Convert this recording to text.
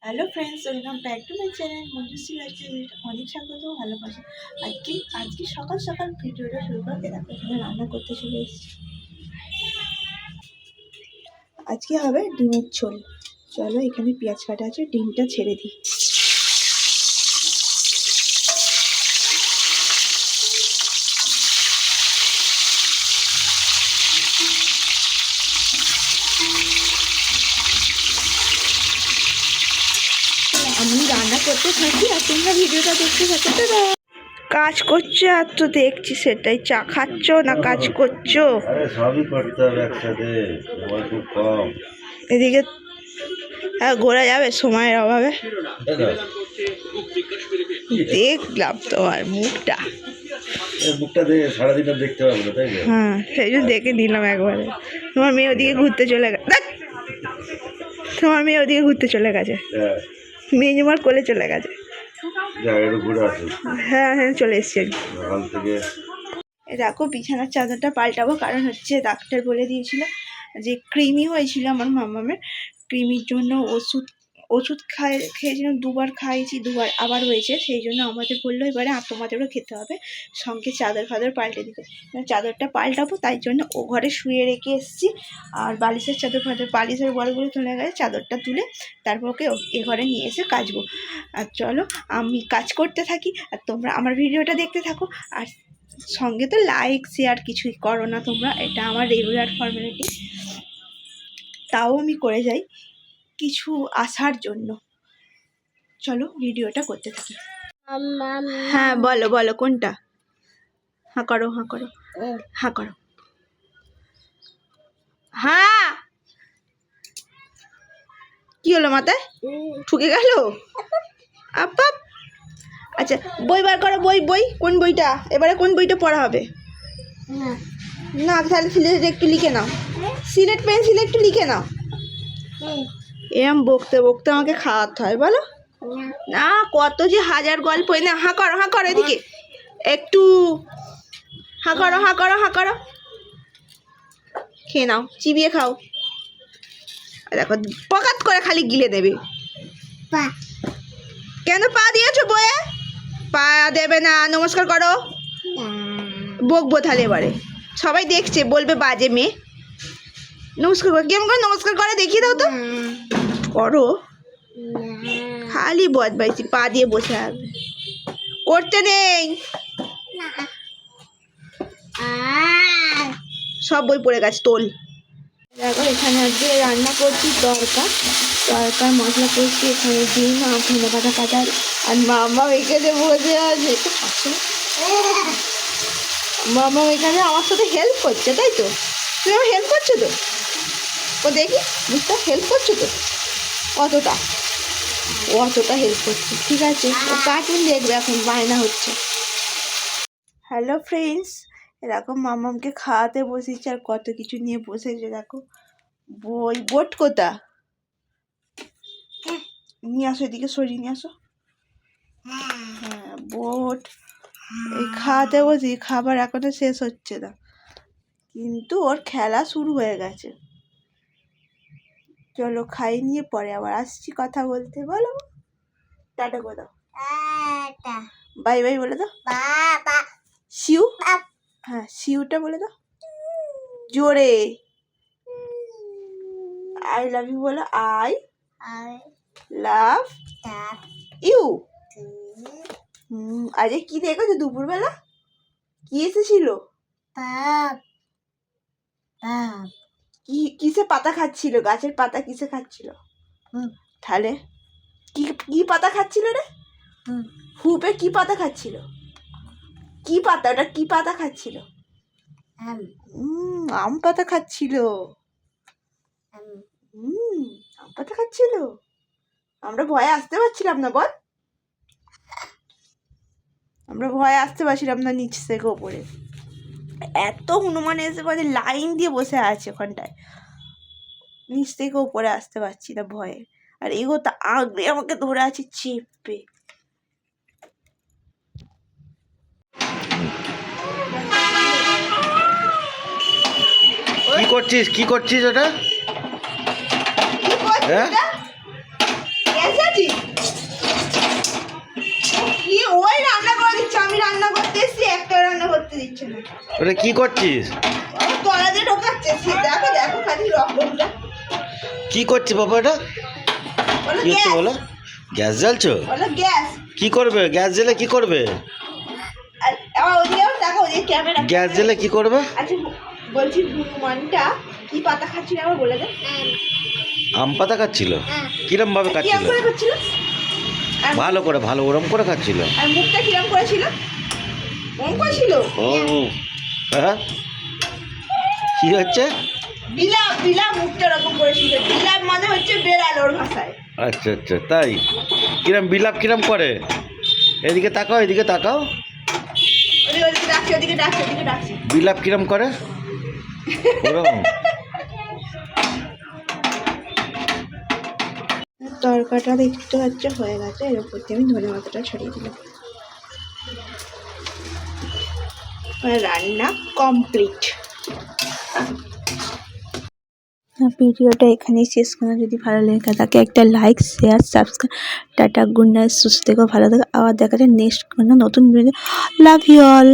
Hello friends, welcome back to my channel Manjushree lifestyle. অনেক স্বাগত, ভালোবাসা। আজকে সকাল সকাল ভিডিওটা শুরু করতে দেখো এখানে রান্না করতে চলে এসেছি। আজকে হবে ডিমের ঝোল। চলো এখানে পেঁয়াজ কাটা আছে, ডিমটা ছেড়ে দিই। আমি রান্না করতে থাকি আর তোমরা ভিডিওটা দেখতে থাকো। কাজ করছো আর তো দেখছি, সেটাই। চা খাচ্ছ না কাজ করছো? সবই করতে হবে একসাথে, সময় খুব কম। এদিকে হ্যাঁ ঘোরা যাবে সময়ের অভাবে। দেখলাম তোমার মুখটা, মুখটা দেখে সারাদিনটা দেখতে পাবো না, তাই না? হ্যাঁ সেই জন্য দেখে নিলাম একবারে। তোমার মেয়ে ওদিকে ঘুরতে চলে গেছে। তোমার মেয়ে ওদিকে ঘুরতে চলে গেছে, মেয়ে তোমার কোলে চলে গেছে। ঘুরে আসো। হ্যাঁ হ্যাঁ চলে এসছি। সকাল থেকে দেখো বিছানার চাদরটা পাল্টাবো, কারণ হচ্ছে ডাক্তার বলে দিয়েছিল যে কৃমি হয়েছিল আমার মামামের। কৃমির জন্য ওষুধ খেয়েছিলাম, দুবার খাইছি, দুবার আবার হয়েছে। সেই জন্য আমাদের বললো এবারে আর তোমাদেরও খেতে হবে, সঙ্গে চাদর ফাদর পাল্টে দিতে। চাদরটা পাল্টাবো, তাই জন্য ও ঘরে শুয়ে রেখে এসেছি। আর বালিশের চাদর ফাদর, বালিশের বড়গুলো তুলে গেছে, চাদরটা তুলে তারপর ওকে এ ঘরে নিয়ে এসে কাচবো। আর চলো আমি কাজ করতে থাকি আর তোমরা আমার ভিডিওটা দেখতে থাকো। আর সঙ্গে তো লাইক শেয়ার কিছুই করো না তোমরা, এটা আমার রেগুলার ফর্মালিটি, তাও আমি করে যাই কিছু আসার জন্য। চলো ভিডিওটা করতে থাকি। হ্যাঁ বলো বলো, কোনটা? হ্যাঁ করো, হ্যাঁ করো, হ্যাঁ করো। হ্যাঁ কি হলো, মাথায় ঠুকে গেল? আপা আচ্ছা বই বার করো, বই কোন বইটা, এবারে কোন বইটা পড়া হবে? না তাহলে সিলেট একটু লিখে নাও, সিলেট পেন্সিলে একটু লিখে নাও। এরম বকতে বকতে আমাকে খাওয়াতে হয় বলো? না কত যে হাজার গল্প। না হাঁ করো, হাঁ করো, এদিকে একটু হাঁ করো, হাঁ করো, হাঁ করো, খেয়ে নাও, চিবিয়ে খাও। দেখো পকাত করে খালি গিলে দেবে। কেন পা দিয়েছো বইয়ে? পা দেবে না, নমস্কার করো। বকবো তাহলে এবারে, সবাই দেখছে, বলবে বাজে মেয়ে। নমস্কার করো, কেমন করে নমস্কার করে দেখিয়ে দাও তো। করো, খালি বদমাইশি, পা দিয়ে বসে আসবে, করতে নেই। সব বই পড়ে গেছে, তোল। দেখো এখানে আজকে রান্না করছি তরকার মশলা করছি। এখানে ডিম আর ধনে পাতা কাটা, আর মামা এখানে বসে আছে। মামা এখানে আমার সাথে হেল্প করছে, তাই তো? তুমি আমার হেল্প করছো তো? ও দেখি বুঝতে হেল্প করছো তো? অতটা হেল্প করছে, ঠিক আছে। ও কার্টুন দেখবে এখন, বায়না হচ্ছে। হ্যালো ফ্রেন্ডস, এরকম মামামকে খাওয়াতে বসেছে আর কত কিছু নিয়ে বসেছে। দেখো বোট কোথা, নিয়ে আসো, এদিকে সরিয়ে নিয়ে আসো। হ্যাঁ বোট, এই খাওয়াতে বসি, খাবার এখনো শেষ হচ্ছে না, কিন্তু ওর খেলা শুরু হয়ে গেছে। চলো খাই নিয়ে পরে আবার আসছি কথা বলতে। বলো টাটা করে দাও, বাই বাই বলে দাও। শিউ, হ্যাঁ শিউটা বলে দাও জোরে। আই লাভ ইউ বলো, আই লাভ ইউ। আরে কি দেখেছো দুপুরবেলা? কি এসেছিল? কিসে পাতা খাচ্ছিল? গাছের পাতা কিসে খাচ্ছিল? তাহলে কি পাতা খাচ্ছিল রে? হুপে কি পাতা খাচ্ছিল? কি পাতা ওটা, কি পাতা খাচ্ছিল? আম পাতা খাচ্ছিল। আম পাতা খাচ্ছিল। আমরা ভয়ে আসতে পারছিলাম না, বল? আমরা ভয়ে আসতে পারছিলাম না নিচ থেকে ওপরে। এত হনুমান এসে বলে লাইন দিয়ে বসে আছে ওখানটায়, নিচ থেকে ওপরে আসতে পারছি না ভয়ে। আর এগো তা আগলে আমাকে ধরে আছে চেপে। কি করছিস ওটা? হ্যাঁ করছি। কি ওই রান্না করে দিচ্ছে, আমি রান্না করতে এসেছি, একটা রান্না করতে দিচ্ছে না। ওটা কি করছিস? ও তলা দিয়ে ঢোকাচ্ছে, দেখো দেখো খালি রকমটা। কি করছিস বাবা এটা? বলো কি হচ্ছে গ্যাস, বলো? গ্যাস জ্বালছো? বলো গ্যাস। কি করবে গ্যাস জ্বেলে? কি করবে আর ওদিকেও দেখো, ওদিকে ক্যামেরা। গ্যাস জ্বেলে কি করবে? আচ্ছা বলছি, হনুমানটা কি পাতা খাচ্ছিল আমার বলে দে। আম পাতা খাচ্ছিল? কিরম ভাবে কিরম খাচ্ছিল? করে খাচ্ছিল? আর ভালো করে, ভালো ওরম করে খাচ্ছিল। আর মুখটা কিরম করেছিল? ওরম করেছিল। ও হ্যাঁ, কি হচ্ছে? বিলাপ, বিলাপ মুখটা এরকম করেছিল। বিলাপ মানে হচ্ছে বেড়াল ওর ভাষায়। আচ্ছা আচ্ছা, তাই? কিরম বিলাপ কিরম করে? এদিকে তাকাও, এদিকে তাকাও। ওদিকে ওদিকে ডাকছে, ওদিকে ডাকছে, ওদিকে ডাকছে। বিলাপ কিরম করে? ওরম। তরকাটা দেখতে হচ্ছে হয়ে গেছে, এর উপর দিয়ে আমি ধনে পাতাটা ছড়িয়ে দিলাম। রান্না কমপ্লিট। ভিডিওটা এখানেই শেষ করলাম। যদি ভালো লেগে থাকে একটা like, share, subscribe. Tata, good night, সুস্থ থেকো, ভালো থেকো। আবার দেখা যায় নেক্সট কোনো নতুন ভিডিও। Love you all.